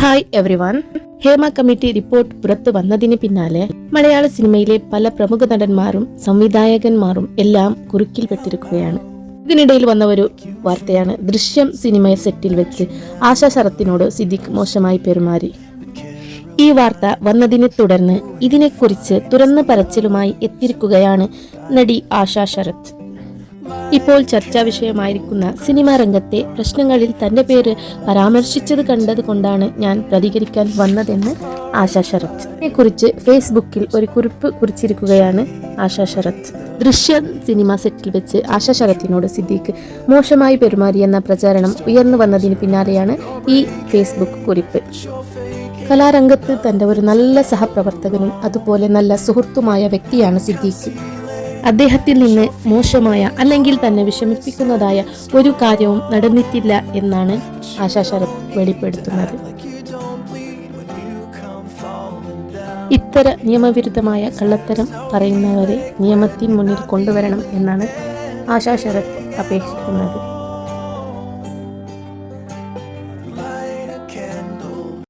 Hi everyone. Hema committee report പുറത്തു വന്നതിന് പിന്നാലെ മലയാള സിനിമയിലെ പല പ്രമുഖ നടന്മാരും സംവിധായകന്മാരും എല്ലാം കുരുക്കിൽപ്പെട്ടിരിക്കുകയാണ്. ഇതിനിടയിൽ വന്ന ഒരു വാർത്തയാണ് ദൃശ്യം സിനിമ സെറ്റിൽ വെച്ച് ആശാ ശരത്തിനോട് സിദ്ദിഖ് മോശമായി പെരുമാറി. ഈ വാർത്ത വന്നതിനെ തുടർന്ന് ഇതിനെക്കുറിച്ച് തുറന്നു പറച്ചിലുമായി എത്തിയിരിക്കുകയാണ് നടി ആശാ ശരത്. ഇപ്പോൾ ചർച്ചാ വിഷയമായിരിക്കുന്ന സിനിമാ രംഗത്തെ പ്രശ്നങ്ങളിൽ തന്റെ പേര് പരാമർശിച്ചത് കണ്ടത് കൊണ്ടാണ് ഞാൻ പ്രതികരിക്കാൻ വന്നതെന്ന് ആശാ ശരത് ഇതിനെക്കുറിച്ച് ഫേസ്ബുക്കിൽ ഒരു കുറിപ്പ് കുറിച്ചിരിക്കുകയാണ് ആശാ ശരത്. ദൃശ്യ സിനിമ സെറ്റിൽ വെച്ച് ആശാ ശരത്തിനോട് സിദ്ദിഖ് മോശമായി പെരുമാറിയെന്ന പ്രചാരണം ഉയർന്നു വന്നതിന് പിന്നാലെയാണ് ഈ ഫേസ്ബുക്ക് കുറിപ്പ്. കലാരംഗത്ത് തന്റെ ഒരു നല്ല സഹപ്രവർത്തകനും അതുപോലെ നല്ല സുഹൃത്തുമായ വ്യക്തിയാണ് സിദ്ദിഖ്. അദ്ദേഹത്തിൽ നിന്ന് മോശമായ അല്ലെങ്കിൽ തന്നെ വിഷമിപ്പിക്കുന്നതായ ഒരു കാര്യവും നടന്നിട്ടില്ല എന്നാണ് ആശാ ശരത് വെളിപ്പെടുത്തുന്നത്. ഇത്തരം നിയമവിരുദ്ധമായ കള്ളത്തരം പറയുന്നവരെ നിയമത്തിന് മുന്നിൽ കൊണ്ടുവരണം എന്നാണ് ആശാ ശരത് അപേക്ഷിക്കുന്നത്.